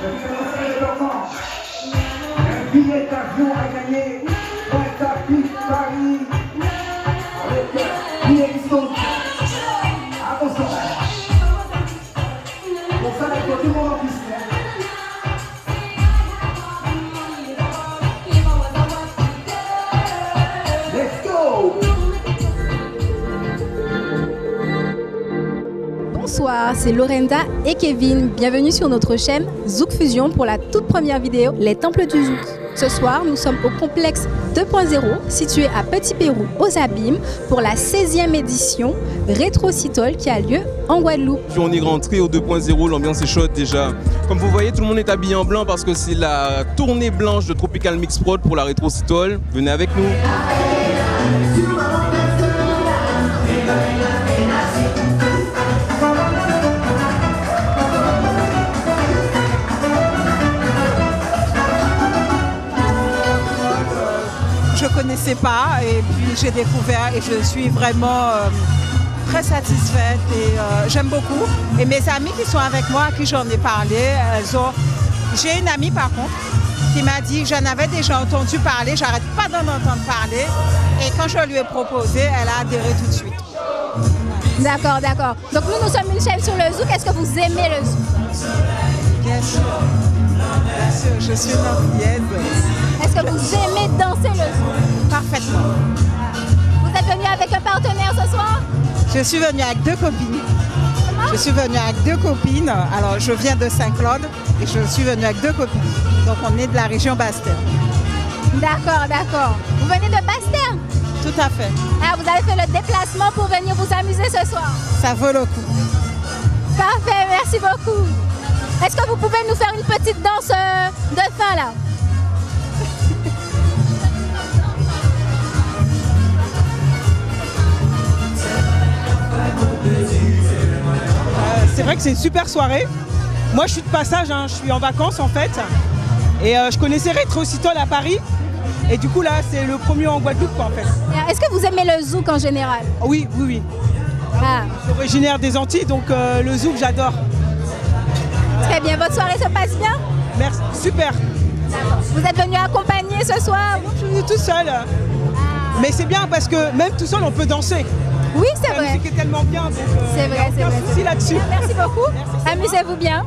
Un billet d'avion à gagner. Pointe-à-Pitre, Paris. Avec billet discount. Attention. Pour ça, il faut tout le monde en piste. Let's go! Bonsoir, c'est Lorenda et Kevin. Bienvenue sur notre chaîne Zouk Fusion pour la toute première vidéo, les temples du Zouk. Ce soir, nous sommes au complexe 2.0, situé à Petit Pérou, aux Abîmes, pour la 16e édition Rétrocitol qui a lieu en Guadeloupe. Puis on est rentré au 2.0, l'ambiance est chaude déjà. Comme vous voyez, tout le monde est habillé en blanc parce que c'est la tournée blanche de Tropical Mix Prod pour la Rétrocitol. Venez avec nous. Je ne connaissais pas et puis j'ai découvert et je suis vraiment très satisfaite et j'aime beaucoup. Et mes amis qui sont avec moi, à qui j'en ai parlé, j'ai une amie par contre qui m'a dit, j'en avais déjà entendu parler, j'arrête pas d'en entendre parler et quand je lui ai proposé, elle a adhéré tout de suite. D'accord, d'accord. Donc nous sommes une chaîne sur le Zouk. Est-ce que vous aimez le Zouk? Bien sûr, je suis norvégienne. Est-ce que vous aimez danser le Zouk? Parfaitement. Vous êtes venu avec un partenaire ce soir? Je suis venue avec deux copines. Je suis venue avec deux copines. Alors, je viens de Saint-Claude et je suis venue avec deux copines. Donc, on est de la région Basse-Terre. D'accord, d'accord. Vous venez de Basse-Terre? Tout à fait. Alors, vous avez fait le déplacement pour venir vous amuser ce soir? Ça vaut le coup. Parfait, merci beaucoup. Est-ce que vous pouvez nous faire une petite danse de fin, là? C'est vrai que c'est une super soirée. Moi, je suis de passage, hein, je suis en vacances en fait. Et je connaissais Rétrocitol à Paris. Et du coup, là, c'est le premier en Guadeloupe en fait. Est-ce que vous aimez le Zouk en général? Oui, oui, oui. Ah. Je suis originaire des Antilles, donc le Zouk, j'adore. Très bien, votre soirée se passe bien? Merci, super. Vous êtes venu accompagner ce soir? Je suis venu tout seul. Mais c'est bien parce que même tout seul, on peut danser. Oui, c'est La vrai. musique est tellement bien, donc C'est vrai, c'est vrai. souci là-dessus. Merci beaucoup. Amusez-vous bien.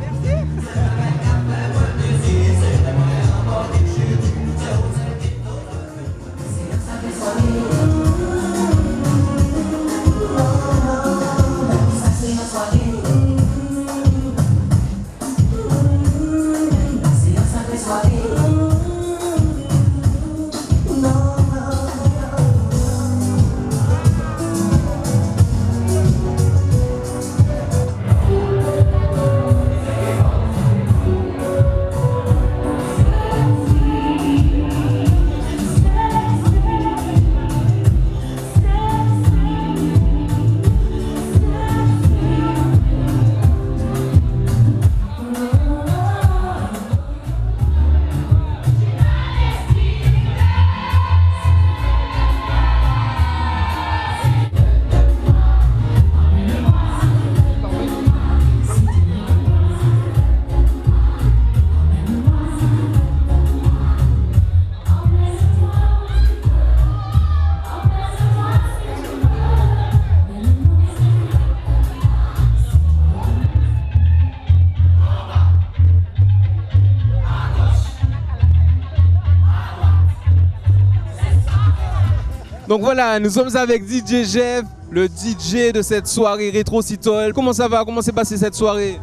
Donc voilà, nous sommes avec DJ Jeff, le DJ de cette soirée Rétrocitol. Comment ça va? Comment s'est passée cette soirée?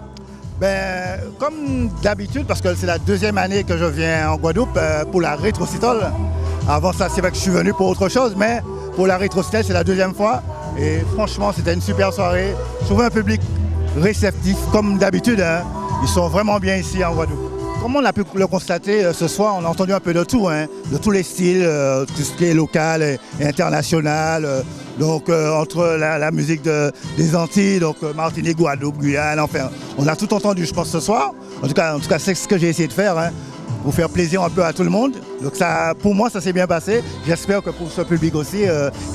Ben, comme d'habitude, parce que c'est la deuxième année que je viens en Guadeloupe pour la Rétrocitol. Avant ça, c'est vrai que je suis venu pour autre chose, mais pour la Rétrocitol, c'est la deuxième fois. Et franchement, c'était une super soirée. Je trouvais un public réceptif, comme d'habitude. Hein. Ils sont vraiment bien ici en Guadeloupe. Comme on a pu le constater ce soir, on a entendu un peu de tout, hein, de tous les styles, tout ce qui est local et international. Donc entre la musique des Antilles, donc Martinique, Guadeloupe, Guyane, enfin, on a tout entendu, je pense, ce soir. En tout cas c'est ce que j'ai essayé de faire, hein, pour faire plaisir un peu à tout le monde. Donc ça, pour moi, ça s'est bien passé. J'espère que pour ce public aussi,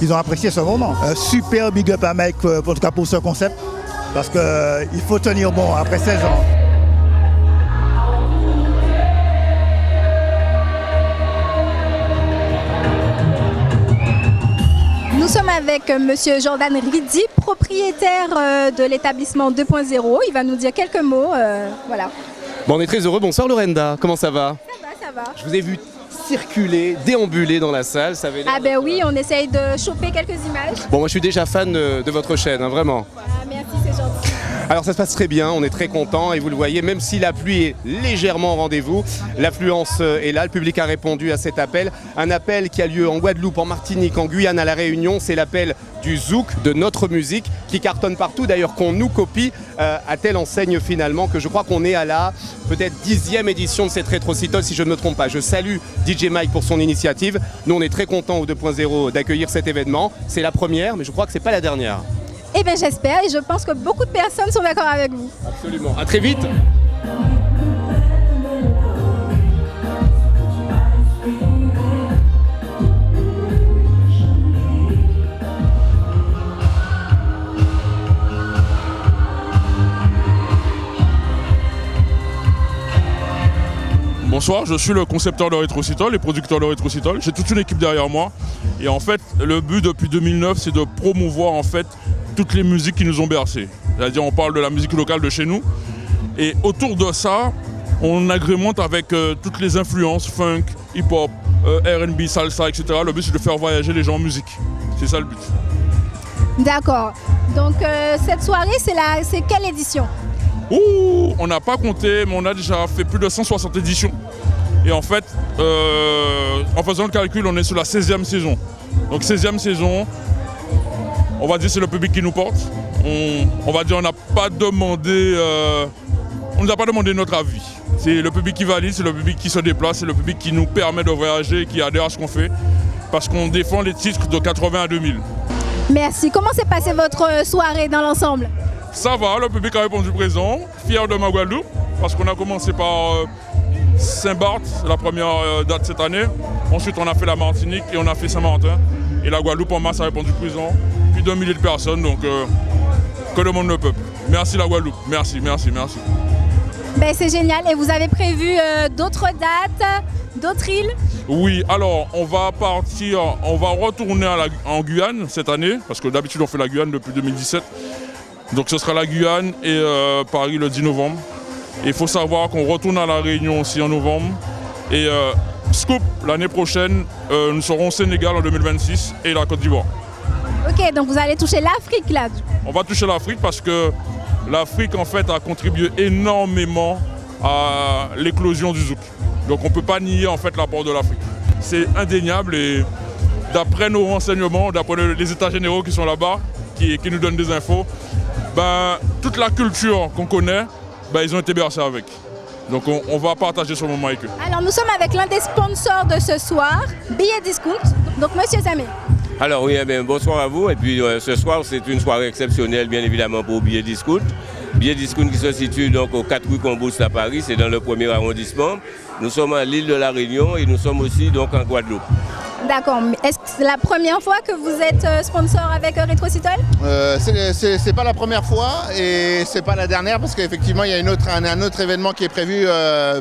qu'ils ont apprécié ce moment. Super big up à Mike, en tout cas pour ce concept, parce qu'il faut tenir bon après 16 ans. avec Monsieur Jordan Ridi, propriétaire de l'établissement 2.0. Il va nous dire quelques mots. Voilà. Bon, on est très heureux. Bonsoir Lorenda, comment ça va? Ça va. Je vous ai vu circuler, déambuler dans la salle. Ça avait l'air Ah ben oui, on essaye de choper quelques images. Bon, moi je suis déjà fan de votre chaîne, hein, vraiment. Ah, merci, c'est gentil. Alors ça se passe très bien, on est très contents et vous le voyez, même si la pluie est légèrement au rendez-vous, l'affluence est là, le public a répondu à cet appel. Un appel qui a lieu en Guadeloupe, en Martinique, en Guyane, à La Réunion, c'est l'appel du Zouk, de notre musique, qui cartonne partout, d'ailleurs qu'on nous copie à telle enseigne finalement que je crois qu'on est à la peut-être 10e édition de cette rétrocitole si je ne me trompe pas. Je salue DJ Mike pour son initiative, nous on est très contents au 2.0 d'accueillir cet événement, c'est la première mais je crois que c'est pas la dernière. Eh bien j'espère et je pense que beaucoup de personnes sont d'accord avec vous. Absolument, à très vite. Bonsoir, je suis le concepteur de Rétrocitole et producteur de Rétrocitole. J'ai toute une équipe derrière moi. Et en fait, le but depuis 2009, c'est de promouvoir en fait toutes les musiques qui nous ont bercés. C'est-à-dire, on parle de la musique locale de chez nous. Et autour de ça, on agrémente avec toutes les influences funk, hip-hop, R&B, salsa, etc. Le but, c'est de faire voyager les gens en musique. C'est ça le but. D'accord. Donc cette soirée, c'est quelle édition? Ouh, on n'a pas compté, mais on a déjà fait plus de 160 éditions. Et en fait, en faisant le calcul, on est sur la 16e saison. Donc 16e saison, on va dire c'est le public qui nous porte. On va dire on n'a pas demandé, on nous a pas demandé notre avis. C'est le public qui valide, c'est le public qui se déplace, c'est le public qui nous permet de voyager, qui adhère à ce qu'on fait. Parce qu'on défend les titres de 80 à 2000. Merci. Comment s'est passée votre soirée dans l'ensemble? Ça va, le public a répondu présent, fier de ma Guadeloupe, parce qu'on a commencé par Saint-Barth, la première date cette année. Ensuite, on a fait la Martinique et on a fait Saint-Martin. Et la Guadeloupe en masse a répondu présent, plus d'1 millier de personnes, donc que demande le peuple. Merci la Guadeloupe, merci. Ben, c'est génial. Et vous avez prévu d'autres dates, d'autres îles? Oui, alors on va retourner en Guyane cette année, parce que d'habitude on fait la Guyane depuis 2017. Donc ce sera la Guyane et Paris le 10 novembre. Et il faut savoir qu'on retourne à La Réunion aussi en novembre. Et scoop, l'année prochaine, nous serons au Sénégal en 2026 et la Côte d'Ivoire. Ok, donc vous allez toucher l'Afrique là. On va toucher l'Afrique parce que l'Afrique en fait a contribué énormément à l'éclosion du zouk. Donc on ne peut pas nier en fait l'apport de l'Afrique. C'est indéniable et d'après nos renseignements, d'après les états généraux qui sont là-bas, qui nous donnent des infos, toute la culture qu'on connaît, ils ont été bercés avec. Donc on va partager ce moment avec eux. Alors nous sommes avec l'un des sponsors de ce soir, Billet Discount. Donc Monsieur Samé. Alors oui, bonsoir à vous. Et puis ce soir, c'est une soirée exceptionnelle, bien évidemment, pour Billet Discount. Billet Discount qui se situe donc aux 4 rue Combousse à Paris, c'est dans le 1er arrondissement. Nous sommes à l'île de La Réunion et nous sommes aussi donc en Guadeloupe. D'accord. Est-ce que c'est la première fois que vous êtes sponsor avec Rétrocitole? C'est pas la première fois et c'est pas la dernière parce qu'effectivement il y a un autre événement qui est prévu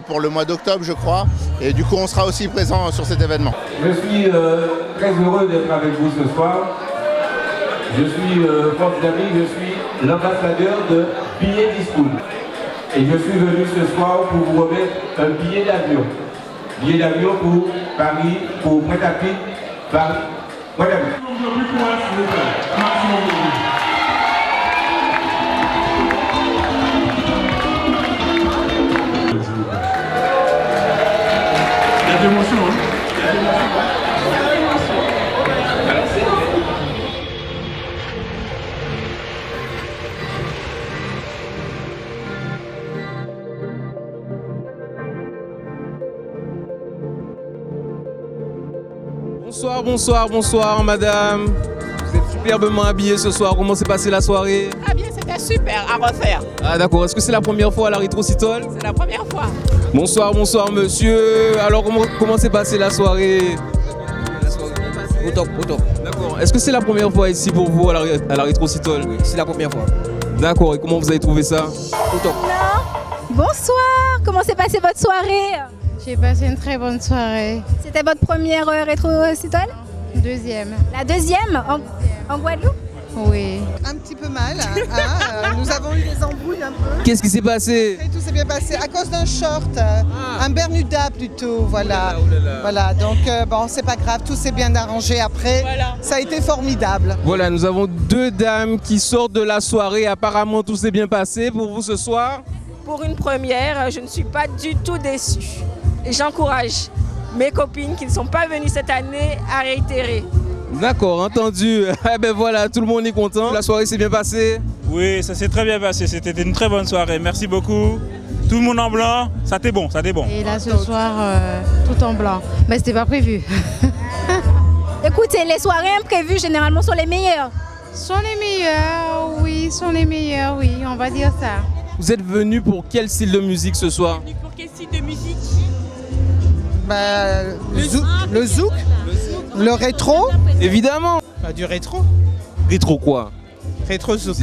pour le mois d'octobre je crois et du coup on sera aussi présent sur cet événement. Je suis très heureux d'être avec vous ce soir. Je suis force d'amis, je suis l'ambassadeur de Billet Discount. Et je suis venu ce soir pour vous remettre un billet d'avion. Billet d'avion pour Paris, pour Pointe-à-Pitre, Paris, Pointe-à-Pitre. Il y a de l'émotion, hein? Bonsoir madame. Vous êtes superbement habillée ce soir. Comment s'est passée la soirée? Ah bien, c'était super, à refaire. Ah d'accord, est-ce que c'est la première fois à la Rétrocitole? C'est la première fois. Bonsoir monsieur. Alors comment s'est passée la soirée? Au top. D'accord. Est-ce que c'est la première fois ici pour vous à la Rétrocitole? Oui, c'est la première fois. D'accord, et comment vous avez trouvé ça? Au top. Bonsoir. Comment s'est passée votre soirée? J'ai passé une très bonne soirée. C'était votre première Rétrocitole? Deuxième. La deuxième? En Guadeloupe? Oui. Un petit peu mal. Nous avons eu des embrouilles un peu. Qu'est-ce qui s'est passé? Et tout s'est bien passé à cause d'un short, un Bermuda plutôt, voilà. Voilà, donc bon, c'est pas grave, tout s'est bien arrangé après. Ça a été formidable. Voilà, nous avons deux dames qui sortent de la soirée. Apparemment, tout s'est bien passé pour vous ce soir. Pour une première, je ne suis pas du tout déçue. Et j'encourage mes copines qui ne sont pas venues cette année à réitérer. D'accord, entendu. Eh ben voilà, tout le monde est content. La soirée s'est bien passée? Oui, ça s'est très bien passé. C'était une très bonne soirée. Merci beaucoup. Tout le monde en blanc. Ça t'est bon, ça t'est bon. Et là, ce soir, tout en blanc. Mais c'était pas prévu. Écoutez, les soirées imprévues, généralement, sont les meilleures. Sont les meilleurs, oui, on va dire ça. Vous êtes venu pour quel style de musique ce soir? Pour quel style de musique? Le zouk, le rétro. Évidemment. Du rétro. Rétro quoi? Rétro zouk.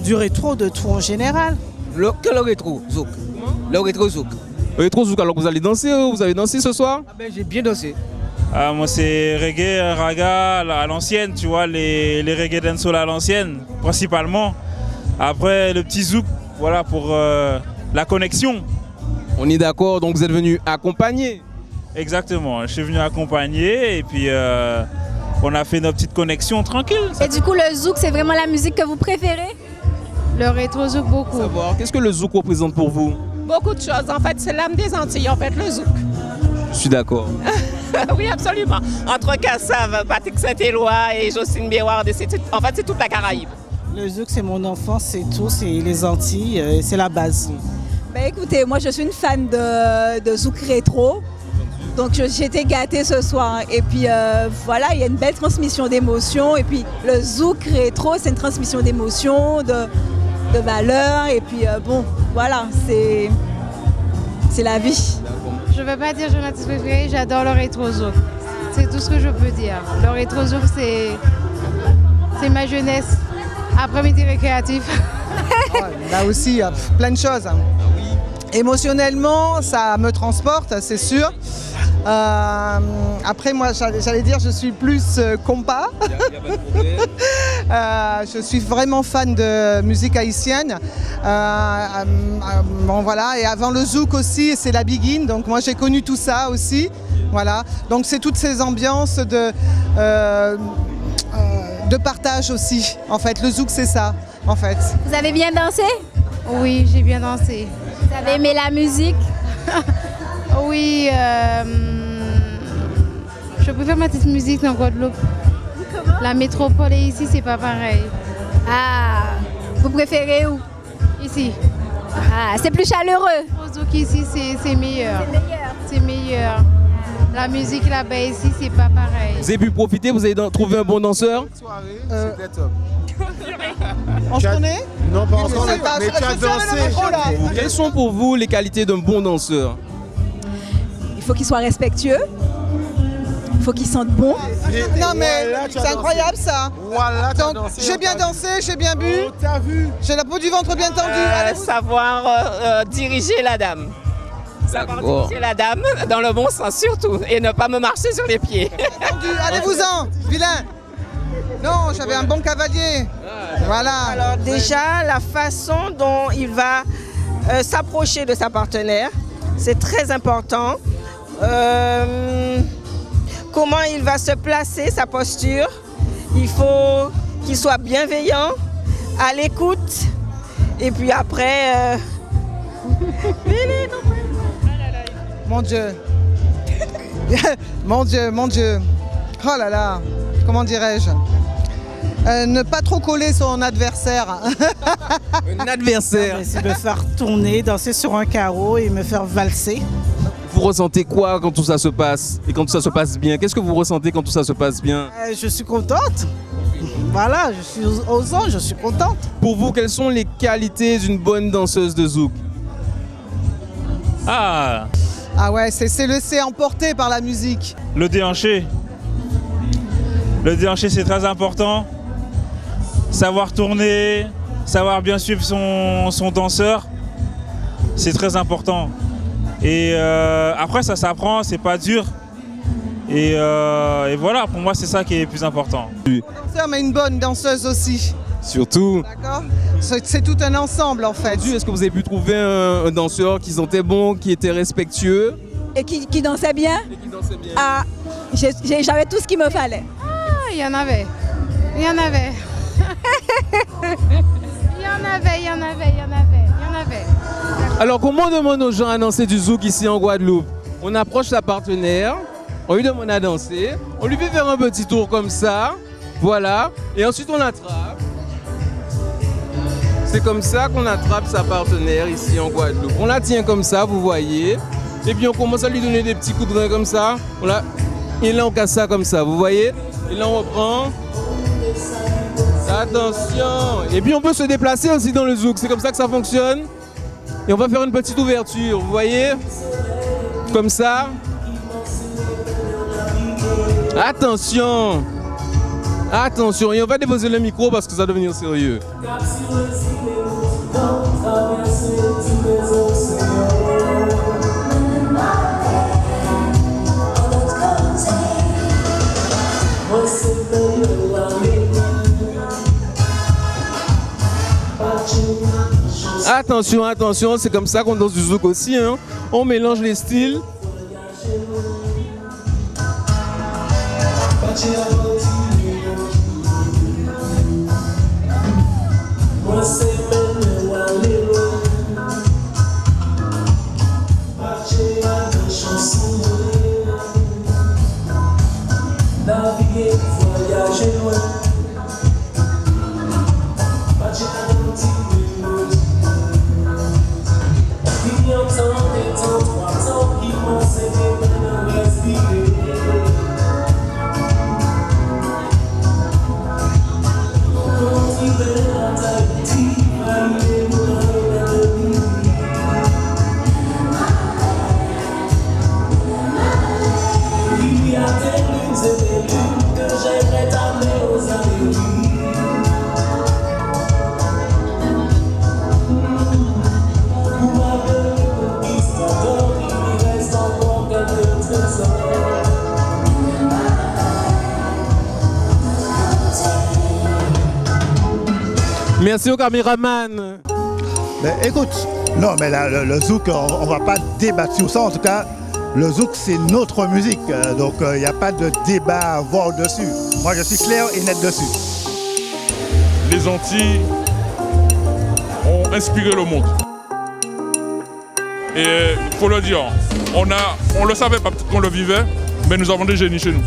Du rétro de tout en général. Que le rétro zouk. Le rétro zouk. Rétro zouk, alors vous allez danser, vous avez dansé ce soir? J'ai bien dansé. Moi, c'est reggae, raga à l'ancienne, tu vois, les reggae dancehall à l'ancienne, principalement. Après, le petit zouk, voilà, pour la connexion. On est d'accord, donc vous êtes venu accompagner? Exactement, je suis venu accompagner et puis on a fait notre petite connexion tranquille. Et du coup, le zouk, c'est vraiment la musique que vous préférez? Le rétro zouk, beaucoup. Qu'est-ce que le zouk représente pour vous? Beaucoup de choses. En fait, c'est l'âme des Antilles, en fait, le zouk. Je suis d'accord. Oui, absolument. Entre Kassav, Patrick Saint-Éloi et Jocelyne Béouard, en fait, c'est toute la Caraïbe. Le zouk, c'est mon enfance, c'est tout, c'est les Antilles, c'est la base. Ben écoutez, moi je suis une fan de zouk rétro, donc j'ai été gâtée ce soir. Et puis voilà, il y a une belle transmission d'émotions. Et puis le zouk rétro, c'est une transmission d'émotions, de valeurs. Et puis bon, voilà, c'est la vie. Je ne veux pas dire que je suis préférée, j'adore le rétro zouk. C'est tout ce que je peux dire. Le rétro zouk, c'est ma jeunesse. Après-midi récréatif. Là aussi, il y a plein de choses. Émotionnellement, ça me transporte, c'est sûr. Après, moi, j'allais dire, je suis plus compas. Je suis vraiment fan de musique haïtienne. Bon, voilà. Et avant le zouk aussi, c'est la biguine. Donc moi, j'ai connu tout ça aussi. Voilà. Donc c'est toutes ces ambiances de partage aussi. En fait, le zouk, c'est ça. En fait. Vous avez bien dansé? Oui, j'ai bien dansé. Vous avez aimé la musique? Oui, je préfère ma petite musique en Guadeloupe. Comment? La métropole et ici, c'est pas pareil. Ah, vous préférez où? Ici. Ah, c'est plus chaleureux. Au zouk ici, c'est meilleur. C'est meilleur. La musique là-bas ici, c'est pas pareil. Vous avez pu profiter, vous avez trouvé un bon danseur? C'était top. On se connaît? Non, pas encore, mais tu as dansé. Quelles sont pour vous les qualités d'un bon danseur? Il faut qu'il soit respectueux, il faut qu'il sente bon. Non mais c'est incroyable ça. Voilà, donc j'ai bien dansé, j'ai bien bu. T'as vu? J'ai la peau du ventre bien tendue. Savoir diriger la dame. Savoir diriger la dame dans le bon sens surtout et ne pas me marcher sur les pieds. Allez-vous-en, vilain. Non, j'avais un bon cavalier. Voilà. Alors déjà, la façon dont il va s'approcher de sa partenaire, c'est très important. Comment il va se placer, sa posture. Il faut qu'il soit bienveillant, à l'écoute. Et puis après... Mon Dieu. Mon Dieu, mon Dieu. Oh là là. Comment dirais-je? Ne pas trop coller son adversaire. Un adversaire? C'est me faire tourner, danser sur un carreau et me faire valser. Vous ressentez quoi quand tout ça se passe? Et quand tout ça se passe bien? Qu'est-ce que vous ressentez quand tout ça se passe bien? Je suis contente. Voilà, je suis aux anges, je suis contente. Pour vous, quelles sont les qualités d'une bonne danseuse de zouk? Ah, Ouais, c'est se laisser emporter par la musique. le déhanché. Le déhanché, c'est très important. Savoir tourner, savoir bien suivre son danseur, c'est très important. Et après, ça s'apprend, c'est pas dur. Et voilà, pour moi, c'est ça qui est le plus important. Danseur, mais une bonne danseuse aussi. Surtout. D'accord. C'est tout un ensemble en fait. Est-ce que vous avez pu trouver un danseur qui sentait bon, qui était respectueux? Et qui dansait bien? Ah, j'avais tout ce qu'il me fallait. Ah, il y en avait. Il y en avait. Il y en avait. Alors, comment on demande aux gens à danser du zouk ici en Guadeloupe? On approche la partenaire, on lui demande à danser, on lui fait faire un petit tour comme ça, voilà, et ensuite on attrape. C'est comme ça qu'on attrape sa partenaire ici en Guadeloupe. On la tient comme ça, vous voyez, et puis on commence à lui donner des petits coups de rein comme ça, et là on casse ça comme ça, vous voyez, et là on reprend. Attention! Et puis on peut se déplacer aussi dans le zouk, c'est comme ça que ça fonctionne. Et on va faire une petite ouverture, vous voyez? Comme ça. Attention! Attention! Et on va déposer le micro parce que ça va devenir sérieux. Attention, attention, c'est comme ça qu'on danse du zouk aussi, hein. On mélange les styles. Merci au caméraman. Mais écoute, non, mais là, le zouk, on va pas débattre sur ça. En tout cas, le zouk, c'est notre musique. Donc, il n'y a pas de débat à avoir dessus. Moi, je suis clair et net dessus. Les Antilles ont inspiré le monde. Et il faut le dire, on le savait pas, peut-être qu'on le vivait, mais nous avons des génies chez nous.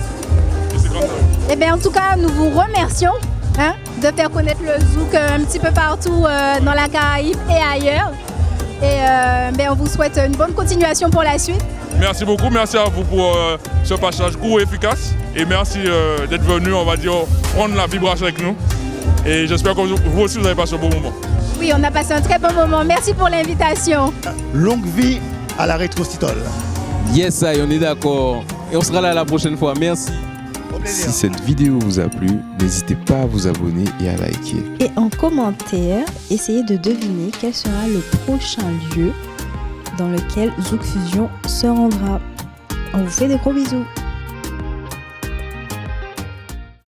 Et c'est grâce à eux. Eh bien, en tout cas, nous vous remercions de faire connaître le zouk un petit peu partout dans la Caraïbe et ailleurs. Et on vous souhaite une bonne continuation pour la suite. Merci beaucoup, merci à vous pour ce passage court et efficace. Et merci d'être venu, on va dire, prendre la vibration avec nous. Et j'espère que vous aussi, vous avez passé un bon moment. Oui, on a passé un très bon moment. Merci pour l'invitation. Longue vie à la rétrocitole. Yes, on est d'accord. Et on sera là la prochaine fois. Merci. Si cette vidéo vous a plu, n'hésitez pas à vous abonner et à liker. Et en commentaire, essayez de deviner quel sera le prochain lieu dans lequel Zouk Fusion se rendra. On vous fait des gros bisous.